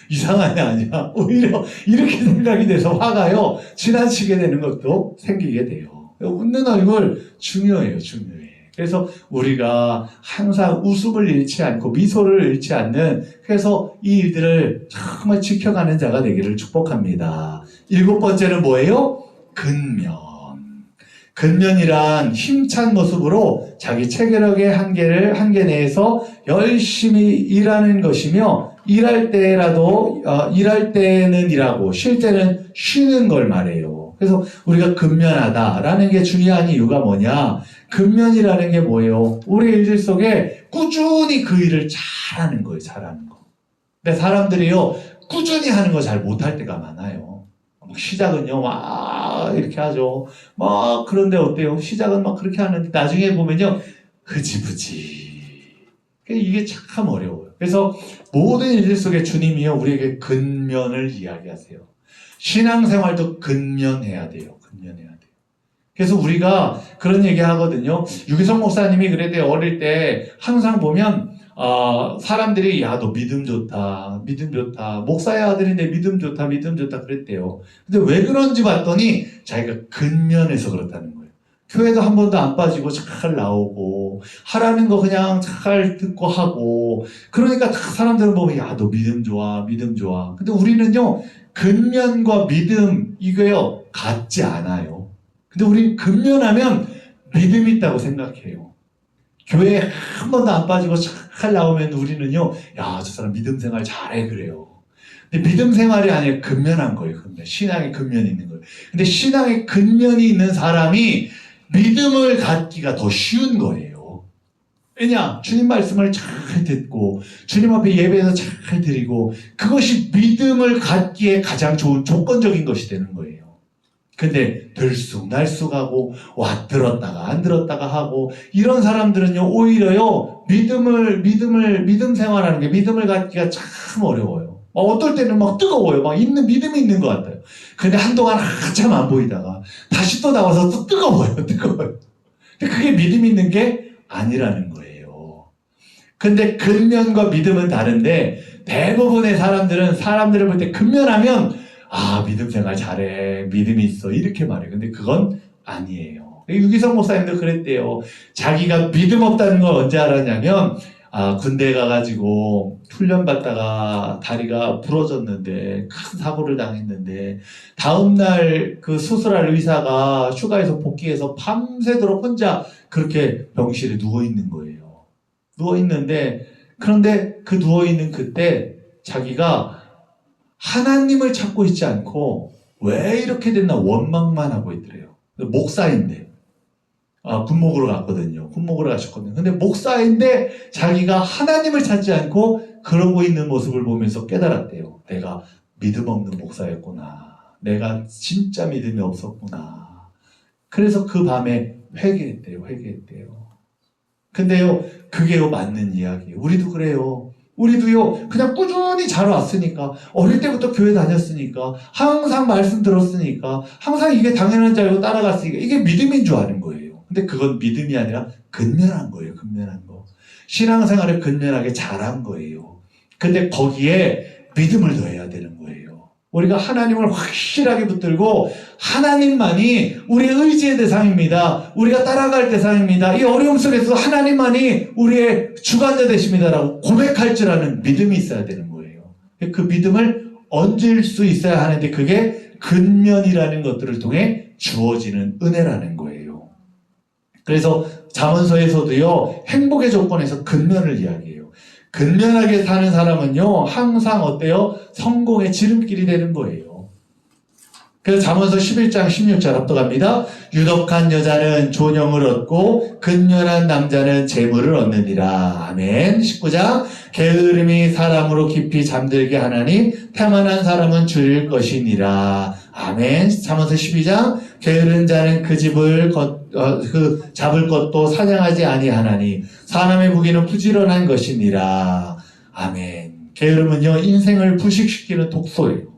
이상하냐 아니야. 오히려 이렇게 생각이 돼서 화가요. 지나치게 되는 것도 생기게 돼요. 웃는 얼굴 중요해요. 중요해. 그래서 우리가 항상 웃음을 잃지 않고 미소를 잃지 않는, 그래서 이 일들을 정말 지켜가는 자가 되기를 축복합니다. 7번째는 뭐예요? 근면. 근면이란 힘찬 모습으로 자기 체계력의 한계 내에서 열심히 일하는 것이며, 일할 때는 일하고 쉴 때는 쉬는 걸 말해요. 그래서 우리가 근면하다라는 게 중요한 이유가 뭐냐? 근면이라는 게 뭐예요? 우리 일들 속에 꾸준히 그 일을 잘하는 거예요. 잘하는 거. 근데 사람들이요, 꾸준히 하는 거 잘 못할 때가 많아요. 시작은요, 막 이렇게 하죠. 막 그런데 어때요? 시작은 막 그렇게 하는데 나중에 보면요, 흐지부지. 이게 참 어려워요. 그래서 모든 일들 속에 주님이요, 우리에게 근면을 이야기하세요. 신앙생활도 근면해야 돼요. 근면해야 돼요. 그래서 우리가 그런 얘기 하거든요. 유기성 목사님이 그랬대요. 어릴 때 항상 보면 사람들이 야, 너 믿음 좋다. 믿음 좋다. 목사의 아들인데 믿음 좋다. 믿음 좋다. 그랬대요. 근데 왜 그런지 봤더니 자기가 근면해서 그렇다는 거예요. 교회도 한 번도 안 빠지고 잘 나오고 하라는 거 그냥 잘 듣고 하고, 그러니까 사람들은 보면 야, 너 믿음 좋아. 믿음 좋아. 근데 우리는요, 근면과 믿음 이거요 같지 않아요. 근데 우리 근면하면 믿음 있다고 생각해요. 교회에 한 번도 안 빠지고 잘 나오면 우리는요, 야, 저 사람 믿음 생활 잘해 그래요. 근데 믿음 생활이 아니라 근면한 거예요. 근데 신앙에 근면이 있는 거예요. 근데 신앙에 근면이 있는 사람이 믿음을 갖기가 더 쉬운 거예요. 왜냐? 주님 말씀을 잘 듣고 주님 앞에 예배에서 잘 드리고, 그것이 믿음을 갖기에 가장 좋은 조건적인 것이 되는 거예요. 근데 들쑥날쑥하고 들었다가 안 들었다가 하고 이런 사람들은요, 오히려요, 믿음 생활하는 게, 믿음을 갖기가 참 어려워요. 어떨 때는 막 뜨거워요. 막 믿음이 있는 것 같아요. 근데 한동안 한참 안 보이다가 다시 또 나와서 또 뜨거워요. 뜨거워요. 근데 그게 믿음 있는 게 아니라는 거예요. 근데 근면과 믿음은 다른데, 대부분의 사람들을 볼 때 근면하면 믿음 생활 잘해, 믿음이 있어, 이렇게 말해요. 근데 그건 아니에요. 유기성 목사님도 그랬대요. 자기가 믿음 없다는 걸 언제 알았냐면, 군대 가가지고 훈련받다가 다리가 부러졌는데, 큰 사고를 당했는데, 다음날 그 수술할 의사가 휴가에서 복귀해서 밤새도록 혼자 그렇게 병실에 누워있는 거예요. 누워있는데, 그런데 그 누워있는 그때 자기가 하나님을 찾고 있지 않고 왜 이렇게 됐나 원망만 하고 있더래요. 목사인데, 군목으로 갔거든요. 군목으로 가셨거든요. 근데 목사인데 자기가 하나님을 찾지 않고 그러고 있는 모습을 보면서 깨달았대요. 내가 믿음 없는 목사였구나. 내가 진짜 믿음이 없었구나. 그래서 그 밤에 회개했대요. 근데요, 그게요, 맞는 이야기예요. 우리도 그래요. 우리도요, 그냥 꾸준히 잘 왔으니까, 어릴 때부터 교회 다녔으니까, 항상 말씀 들었으니까, 항상 이게 당연한 줄 알고 따라갔으니까, 이게 믿음인 줄 아는 거예요. 근데 그건 믿음이 아니라 근면한 거예요. 근면한 거. 신앙생활을 근면하게 잘한 거예요. 근데 거기에 믿음을 더해야 되는 거예요. 우리가 하나님을 확실하게 붙들고 하나님만이 우리의 의지의 대상입니다. 우리가 따라갈 대상입니다. 이 어려움 속에서 하나님만이 우리의 주관자 되십니다라고 고백할 줄 아는 믿음이 있어야 되는 거예요. 그 믿음을 얹을 수 있어야 하는데, 그게 근면이라는 것들을 통해 주어지는 은혜라는 거예요. 그래서 잠언서에서도요, 행복의 조건에서 근면을 이야기해요. 근면하게 사는 사람은요, 항상 어때요? 성공의 지름길이 되는 거예요. 그래서 잠언서 11장 16절 합독합니다. 유덕한 여자는 존영을 얻고 근면한 남자는 재물을 얻느니라. 아멘. 19장 게으름이 사람으로 깊이 잠들게 하나니 태만한 사람은 줄일 것이니라. 아멘. 잠언서 12장 게으른 자는 그 집을 잡을 것도 사냥하지 아니하나니 사람의 무기는 부지런한 것이니라. 아멘. 게으름은요, 인생을 부식시키는 독소예요.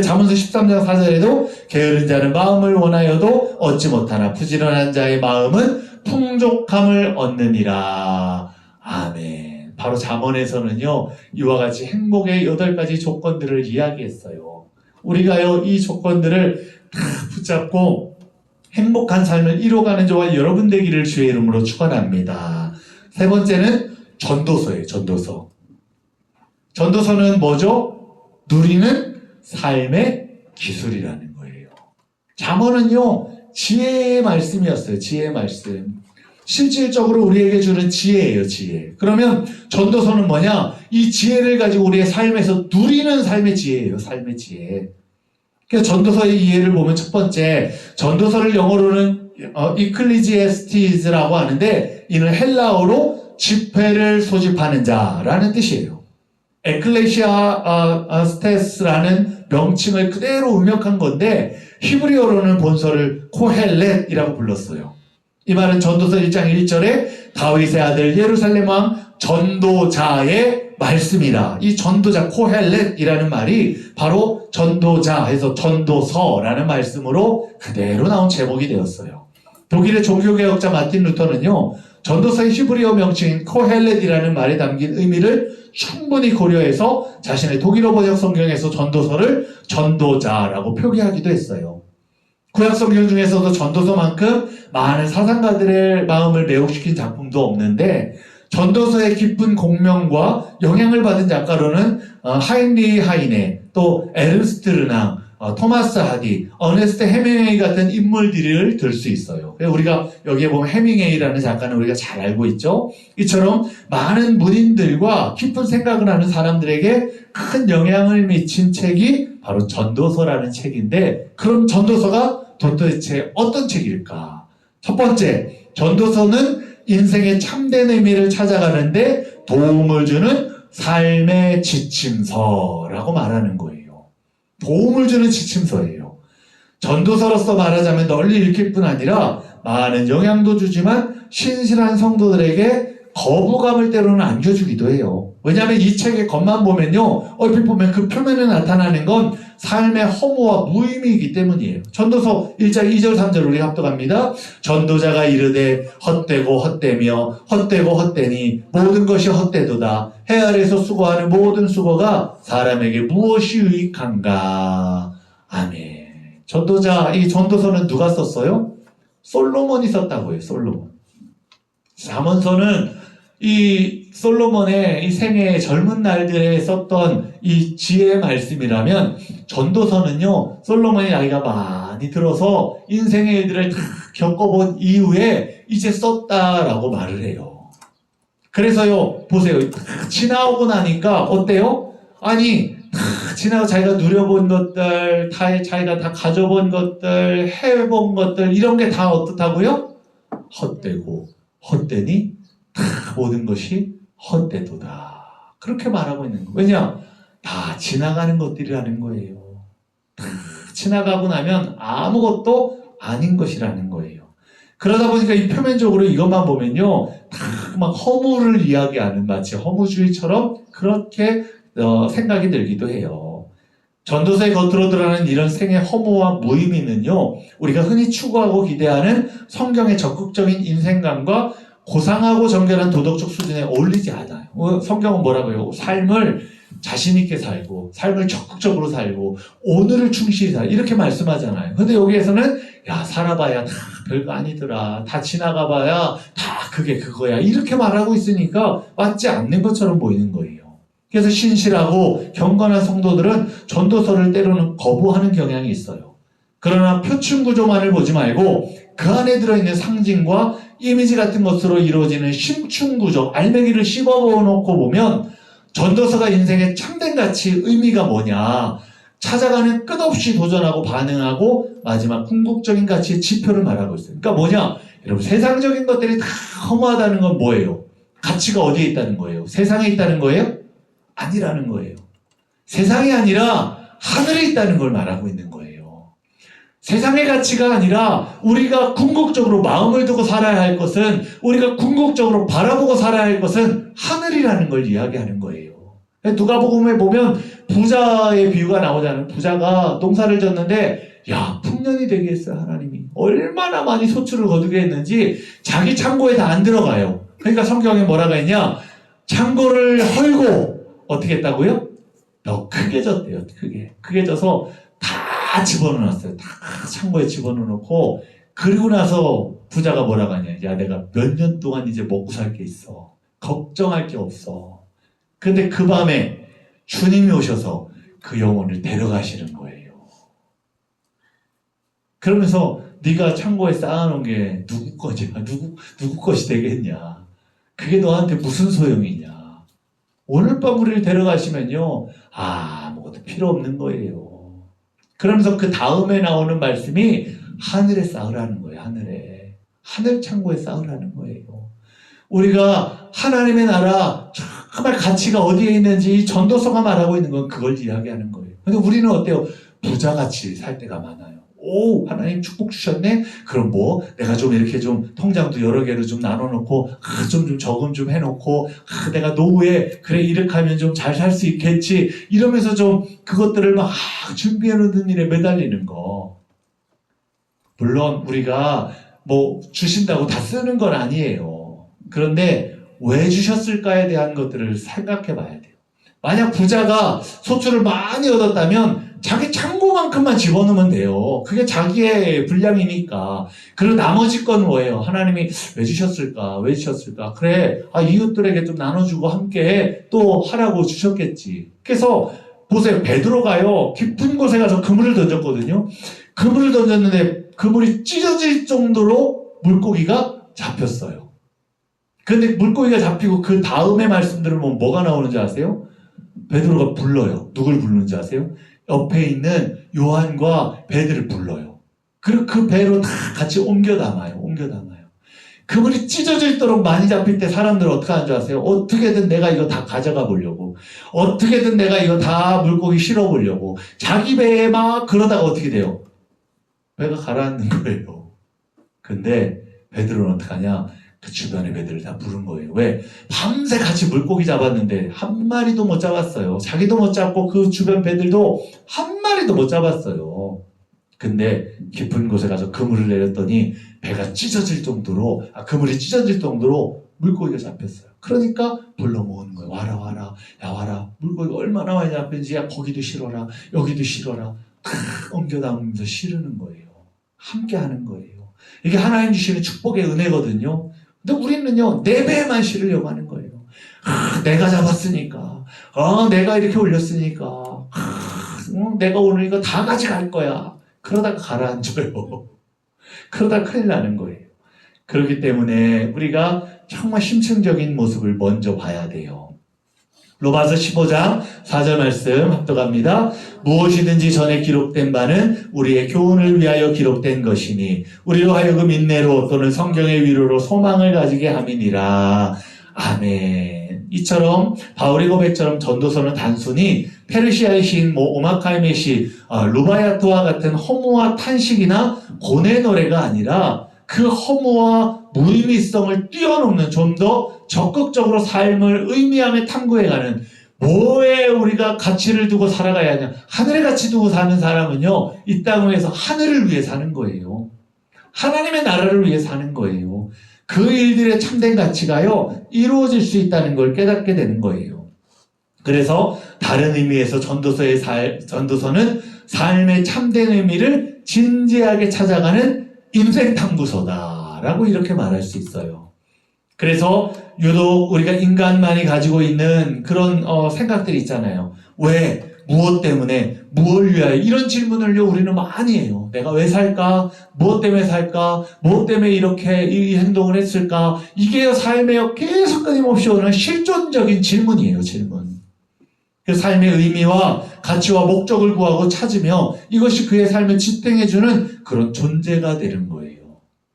잠언서 13장 4절에도 게으른 자는 마음을 원하여도 얻지 못하나 부지런한 자의 마음은 풍족함을 얻느니라. 아멘. 바로 잠언에서는요, 이와 같이 행복의 8가지 조건들을 이야기했어요. 우리가요, 이 조건들을 다 붙잡고 행복한 삶을 이뤄가는 저와 여러분 되기를 주의 이름으로 축원합니다. 세 번째는 전도서예요. 전도서. 전도서는 뭐죠? 누리는 삶의 기술이라는 거예요. 잠언은요, 지혜의 말씀이었어요. 지혜의 말씀. 실질적으로 우리에게 주는 지혜예요. 지혜. 그러면 전도서는 뭐냐? 이 지혜를 가지고 우리의 삶에서 누리는 삶의 지혜예요. 삶의 지혜. 그래서 전도서의 이해를 보면 첫 번째, 전도서를 영어로는 이클리지에스티스라고 하는데 이는 헬라어로 집회를 소집하는 자라는 뜻이에요. 에클레시아스테스라는 명칭을 그대로 음역한 건데 히브리어로는 본서를 코헬렛이라고 불렀어요. 이 말은 전도서 1장 1절에 다윗의 아들 예루살렘 왕 전도자의 말씀이라. 이 전도자 코헬렛이라는 말이 바로 전도자에서 전도서라는 말씀으로 그대로 나온 제목이 되었어요. 독일의 종교개혁자 마틴 루터는요, 전도서의 히브리어 명칭인 코헬렛이라는 말에 담긴 의미를 충분히 고려해서 자신의 독일어 번역 성경에서 전도서를 전도자라고 표기하기도 했어요. 구약 성경 중에서도 전도서만큼 많은 사상가들의 마음을 매혹시킨 작품도 없는데 전도서의 깊은 공명과 영향을 받은 작가로는 하인리 하이네, 또 에르스트 르낭, 토마스 하디, 어네스트 헤밍웨이 같은 인물들을 들 수 있어요. 우리가 여기에 보면 헤밍웨이라는 작가는 우리가 잘 알고 있죠. 이처럼 많은 문인들과 깊은 생각을 하는 사람들에게 큰 영향을 미친 책이 바로 전도서라는 책인데, 그럼 전도서가 도대체 어떤 책일까? 첫 번째, 전도서는 인생의 참된 의미를 찾아가는데 도움을 주는 삶의 지침서라고 말하는 거예요. 도움을 주는 지침서예요. 전도서로서 말하자면 널리 읽힐 뿐 아니라 많은 영향도 주지만 신실한 성도들에게 거부감을 때로는 안겨주기도 해요. 왜냐하면 이 책의 겉만 보면요, 얼핏 보면 그 표면에 나타나는 건 삶의 허무와 무의미이기 때문이에요. 전도서 1장 2절 3절 우리 합독합니다. 전도자가 이르되 헛되고 헛되며 헛되고 헛되니 모든 것이 헛되도다. 해 아래에서 수고하는 모든 수고가 사람에게 무엇이 유익한가. 아멘. 전도자, 이 전도서는 누가 썼어요? 솔로몬이 썼다고요. 솔로몬. 잠언서는 이 솔로몬의 이 생애의 젊은 날들에 썼던 이 지혜의 말씀이라면, 전도서는요, 솔로몬이 나이가 많이 들어서 인생의 일들을 다 겪어본 이후에 이제 썼다라고 말을 해요. 그래서요, 보세요. 지나오고 나니까 어때요? 아니, 지나고 자기가 누려본 것들, 자기가 다 가져본 것들, 해본 것들, 이런 게 다 어떻다고요? 헛되고 헛되니 다 모든 것이 헛되도다. 그렇게 말하고 있는 거예요. 왜냐? 다 지나가는 것들이라는 거예요. 다 지나가고 나면 아무것도 아닌 것이라는 거예요. 그러다 보니까 이 표면적으로 이것만 보면요, 다 막 허무를 이야기하는, 마치 허무주의처럼 그렇게 생각이 들기도 해요. 전도서의 겉으로 드러나는 이런 생의 허무와 무의미는요, 우리가 흔히 추구하고 기대하는 성경의 적극적인 인생관과 고상하고 정결한 도덕적 수준에 어울리지 않아요. 성경은 뭐라고요? 삶을 자신있게 살고, 삶을 적극적으로 살고, 오늘을 충실히 살고, 이렇게 말씀하잖아요. 근데 여기에서는, 야, 살아봐야 다 별거 아니더라. 다 지나가봐야 다 그게 그거야. 이렇게 말하고 있으니까 맞지 않는 것처럼 보이는 거예요. 그래서 신실하고 경건한 성도들은 전도서를 때로는 거부하는 경향이 있어요. 그러나 표층 구조만을 보지 말고 그 안에 들어있는 상징과 이미지 같은 것으로 이루어지는 심층 구조, 알맹이를 씹어놓고 보면 전도서가 인생의 참된 가치, 의미가 뭐냐, 찾아가는 끝없이 도전하고 반응하고 마지막 궁극적인 가치의 지표를 말하고 있어요. 그러니까 뭐냐, 여러분, 세상적인 것들이 다 허무하다는 건 뭐예요? 가치가 어디에 있다는 거예요? 세상에 있다는 거예요? 아니라는 거예요. 세상이 아니라 하늘에 있다는 걸 말하고 있는 거예요. 세상의 가치가 아니라 우리가 궁극적으로 마음을 두고 살아야 할 것은, 우리가 궁극적으로 바라보고 살아야 할 것은 하늘이라는 걸 이야기하는 거예요. 누가복음에 보면 부자의 비유가 나오잖아요. 부자가 농사를 졌는데, 야, 풍년이 되게 했어요. 하나님이 얼마나 많이 소출을 거두게 했는지 자기 창고에 다 안 들어가요. 그러니까 성경에 뭐라고 했냐, 창고를 헐고 어떻게 했다고요? 더 크게 졌대요. 크게 져서 다 집어넣었어요. 다 창고에 집어넣고 그리고 나서 부자가 뭐라고 하냐. 야, 내가 몇 년 동안 이제 먹고 살 게 있어. 걱정할 게 없어. 근데 그 밤에 주님이 오셔서 그 영혼을 데려가시는 거예요. 그러면서 네가 창고에 쌓아놓은 게 누구 거지? 누구 것이 되겠냐? 그게 너한테 무슨 소용이냐? 오늘 밤 우리를 데려가시면요, 아무것도 필요 없는 거예요. 그러면서 그 다음에 나오는 말씀이 하늘에 쌓으라는 거예요. 하늘 창고에 쌓으라는 거예요. 우리가 하나님의 나라 정말 가치가 어디에 있는지 전도서가 말하고 있는 건 그걸 이야기하는 거예요. 근데 우리는 어때요? 부자같이 살 때가 많아요. 오, 하나님 축복 주셨네? 그럼 뭐, 내가 좀 이렇게 좀 통장도 여러 개로 좀 나눠놓고, 좀 저금 좀 해놓고, 내가 노후에, 그래, 이렇게 하면 좀 잘 살 수 있겠지. 이러면서 좀 그것들을 막 준비해놓는 일에 매달리는 거. 물론, 우리가 뭐, 주신다고 다 쓰는 건 아니에요. 그런데, 왜 주셨을까에 대한 것들을 생각해 봐야 돼요. 만약 부자가 소출을 많이 얻었다면, 자기 창고만큼만 집어넣으면 돼요. 그게 자기의 분량이니까. 그리고 나머지 건 뭐예요? 하나님이 왜 주셨을까? 그래, 이웃들에게 좀 나눠주고 함께 또 하라고 주셨겠지. 그래서 보세요. 베드로가요, 깊은 곳에 가서 그물을 던졌거든요. 그물을 던졌는데 그물이 찢어질 정도로 물고기가 잡혔어요. 근데 물고기가 잡히고 그 다음에 말씀 들으면 뭐가 나오는지 아세요? 베드로가 불러요. 누굴 부르는지 아세요? 옆에 있는 요한과 베드를 불러요. 그리고 그 배로 다 같이 옮겨 담아요. 그물이 찢어질도록 많이 잡힐 때 사람들은 어떻게 하는 줄 아세요? 어떻게든 내가 이거 다 가져가 보려고. 어떻게든 내가 이거 다 물고기 실어 보려고. 자기 배에 막 그러다가 어떻게 돼요? 배가 가라앉는 거예요. 근데 베드로는 어떻게 하냐? 그 주변의 배들을 다 부른 거예요. 왜? 밤새 같이 물고기 잡았는데 한 마리도 못 잡았어요. 자기도 못 잡고 그 주변 배들도 한 마리도 못 잡았어요. 근데 깊은 곳에 가서 그물을 내렸더니 배가 찢어질 정도로, 그물이 찢어질 정도로 물고기가 잡혔어요. 그러니까 불러 모으는 거예요. 와라. 야, 와라. 물고기가 얼마나 많이 잡혔는지, 야, 거기도 실어라. 여기도 실어라. 탁 옮겨 담으면서 실으는 거예요. 함께 하는 거예요. 이게 하나님 주시는 축복의 은혜거든요. 근데 우리는요, 내 배에만 실으려고 하는 거예요. 내가 잡았으니까. 내가 이렇게 올렸으니까. 내가 오늘 이거 다 가져갈 거야. 그러다가 가라앉아요. 그러다 큰일 나는 거예요. 그렇기 때문에 우리가 정말 심층적인 모습을 먼저 봐야 돼요. 로마서 15장 4절 말씀 합독합니다. 무엇이든지 전에 기록된 바는 우리의 교훈을 위하여 기록된 것이니 우리로 하여금 인내로 또는 성경의 위로로 소망을 가지게 함이니라. 아멘. 이처럼 바울의 고백처럼 전도서는 단순히 페르시아의 시인 오마카임의 시 루바야트와 같은 허무와 탄식이나 고뇌 노래가 아니라 그 허무와 무의미성을 뛰어넘는 좀 더 적극적으로 삶을 의미함에 탐구해가는, 뭐에 우리가 가치를 두고 살아가야 하냐? 하늘의 가치 두고 사는 사람은요, 이 땅에서 하늘을 위해 사는 거예요. 하나님의 나라를 위해 사는 거예요. 그 일들의 참된 가치가요, 이루어질 수 있다는 걸 깨닫게 되는 거예요. 그래서 다른 의미에서 전도서는 삶의 참된 의미를 진지하게 찾아가는 인생 탐구서다라고 이렇게 말할 수 있어요. 그래서 유독 우리가 인간만이 가지고 있는 그런 생각들이 있잖아요. 왜? 무엇 때문에? 무엇을 위하여? 이런 질문을요, 우리는 많이 해요. 내가 왜 살까? 무엇 때문에 살까? 무엇 때문에 이렇게 이 행동을 했을까? 이게 삶에 계속 끊임없이 오는 실존적인 질문이에요, 질문. 그 삶의 의미와 가치와 목적을 구하고 찾으며 이것이 그의 삶을 지탱해주는 그런 존재가 되는 거예요.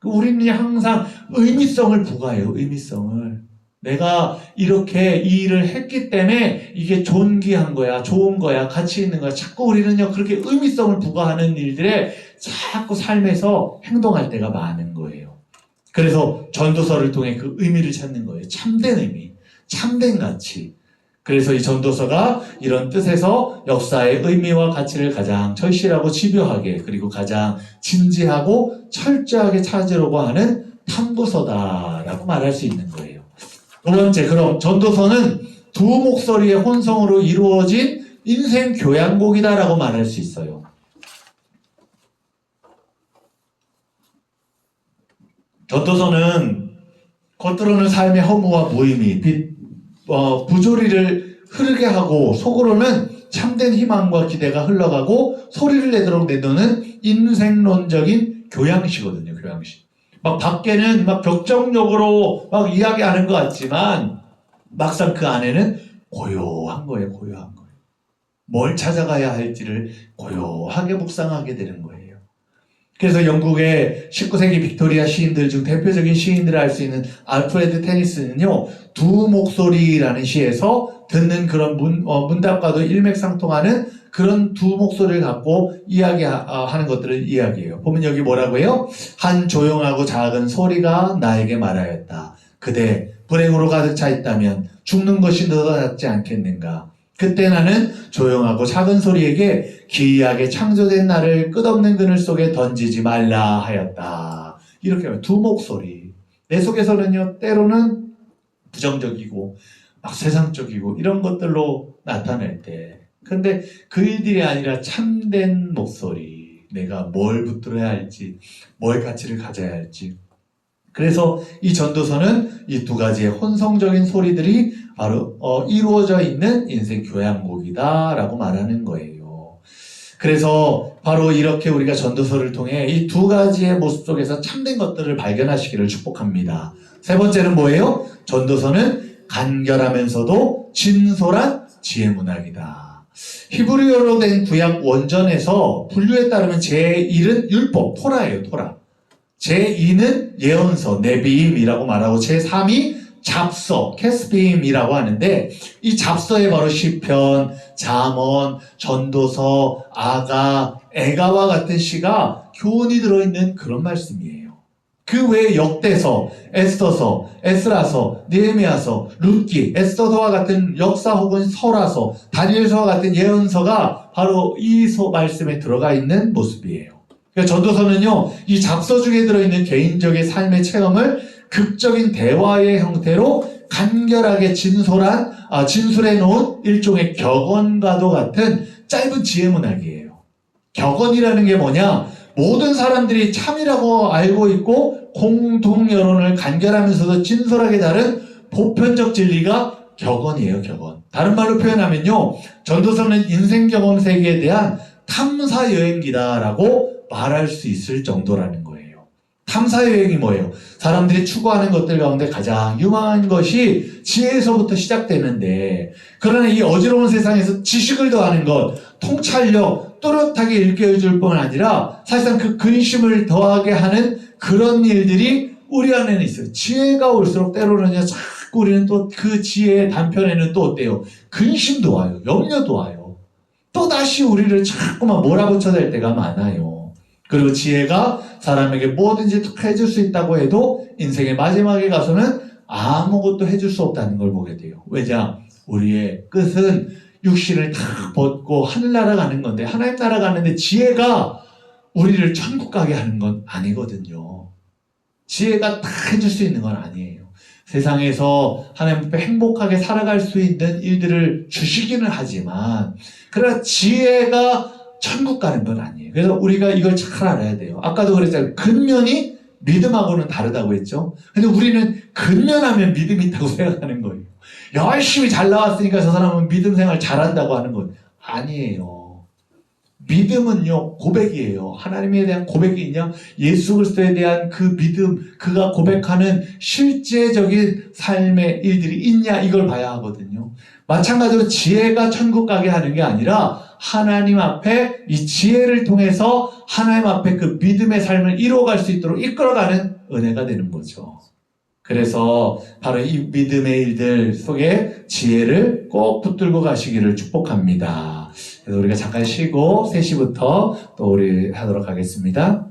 우리는 항상 의미성을 부과해요. 의미성을. 내가 이렇게 이 일을 했기 때문에 이게 존귀한 거야, 좋은 거야, 가치 있는 거야. 자꾸 우리는요, 그렇게 의미성을 부과하는 일들에 자꾸 삶에서 행동할 때가 많은 거예요. 그래서 전도서를 통해 그 의미를 찾는 거예요. 참된 의미, 참된 가치. 그래서 이 전도서가 이런 뜻에서 역사의 의미와 가치를 가장 절실하고 집요하게, 그리고 가장 진지하고 철저하게 찾으려고 하는 탐구서다라고 말할 수 있는 거예요. 두 번째, 그럼 전도서는 두 목소리의 혼성으로 이루어진 인생 교양곡이다라고 말할 수 있어요. 전도서는 겉으로는 삶의 허무와 무의미, 부조리를 흐르게 하고 속으로는 참된 희망과 기대가 흘러가고 소리를 내도록 내놓는 인생론적인 교양시거든요. 교양시. 막 밖에는 막 격정적으로 막 이야기하는 것 같지만 막상 그 안에는 고요한 거예요. 고요한 거예요. 뭘 찾아가야 할지를 고요하게 묵상하게 되는 거예요. 그래서 영국의 19세기 빅토리아 시인들 중 대표적인 시인들을 알 수 있는 알프레드 테니스는요, 두 목소리라는 시에서 듣는 그런 문답과도 일맥상통하는 그런 두 목소리를 갖고 이야기하는 것들을 이야기해요. 보면 여기 뭐라고 해요? 한 조용하고 작은 소리가 나에게 말하였다. 그대 불행으로 가득 차 있다면 죽는 것이 더 낫지 않겠는가? 그때 나는 조용하고 작은 소리에게 기이하게 창조된 나를 끝없는 그늘 속에 던지지 말라 하였다. 이렇게 하면 두 목소리. 내 속에서는요, 때로는 부정적이고 막 세상적이고 이런 것들로 나타날 때, 근데 그 일들이 아니라 참된 목소리, 내가 뭘 붙들어야 할지, 뭘 가치를 가져야 할지. 그래서 이 전도서는 이 두 가지의 혼성적인 소리들이 바로 이루어져 있는 인생 교양곡이다라고 말하는 거예요. 그래서 바로 이렇게 우리가 전도서를 통해 이 두 가지의 모습 속에서 참된 것들을 발견하시기를 축복합니다. 세 번째는 뭐예요? 전도서는 간결하면서도 진솔한 지혜문학이다. 히브리어로 된 구약 원전에서 분류에 따르면 제1은 율법, 토라예요. 토라. 제2는 예언서, 네비임이라고 말하고 제3이 잡서, 캐스비임이라고 하는데, 이 잡서에 바로 시편, 잠언, 전도서, 아가, 애가와 같은 시가 교훈이 들어있는 그런 말씀이에요. 그 외에 역대서, 에스더서, 에스라서, 느헤미야서, 룻기, 에스더서와 같은 역사 혹은 설화서, 다니엘서와 같은 예언서가 바로 이 말씀에 들어가 있는 모습이에요. 그러니까 전도서는요, 이 잡서 중에 들어있는 개인적인 삶의 체험을 극적인 대화의 형태로 간결하게 진술해 놓은 일종의 격언과도 같은 짧은 지혜문학이에요. 격언이라는 게 뭐냐? 모든 사람들이 참이라고 알고 있고 공동 여론을 간결하면서도 진솔하게 다룬 보편적 진리가 격언이에요. 격언. 다른 말로 표현하면요, 전도서는 인생 경험 세계에 대한 탐사 여행기다라고 말할 수 있을 정도라는 거예요. 탐사 여행이 뭐예요? 사람들이 추구하는 것들 가운데 가장 유망한 것이 지혜에서부터 시작되는데, 그러나 이 어지러운 세상에서 지식을 더하는 것, 통찰력, 또렷하게 일깨워줄 뿐 아니라 사실상 그 근심을 더하게 하는 그런 일들이 우리 안에는 있어요. 지혜가 올수록 때로는요, 자꾸 우리는 또 그 지혜의 단편에는 또 어때요? 근심도 와요. 염려도 와요. 또 다시 우리를 자꾸만 몰아붙여댈 때가 많아요. 그리고 지혜가 사람에게 뭐든지 해줄 수 있다고 해도 인생의 마지막에 가서는 아무것도 해줄 수 없다는 걸 보게 돼요. 왜냐? 우리의 끝은 육신을 다 벗고 하늘나라 가는 건데, 하나님 나라 가는데 지혜가 우리를 천국 가게 하는 건 아니거든요. 지혜가 다 해줄 수 있는 건 아니에요. 세상에서 하나님 앞에 행복하게 살아갈 수 있는 일들을 주시기는 하지만, 그러나 지혜가 천국 가는 건 아니에요. 그래서 우리가 이걸 잘 알아야 돼요. 아까도 그랬잖아요. 근면이 믿음하고는 다르다고 했죠. 근데 우리는 근면하면 믿음이 있다고 생각하는 거예요. 열심히 잘 나왔으니까 저 사람은 믿음 생활 잘한다고 하는 건 아니에요. 믿음은요, 고백이에요. 하나님에 대한 고백이 있냐? 예수 그리스도에 대한 그 믿음, 그가 고백하는 실제적인 삶의 일들이 있냐? 이걸 봐야 하거든요. 마찬가지로 지혜가 천국 가게 하는 게 아니라 하나님 앞에 이 지혜를 통해서 하나님 앞에 그 믿음의 삶을 이루어갈 수 있도록 이끌어가는 은혜가 되는 거죠. 그래서 바로 이 믿음의 일들 속에 지혜를 꼭 붙들고 가시기를 축복합니다. 그래서 우리가 잠깐 쉬고 3시부터 또 우리 하도록 하겠습니다.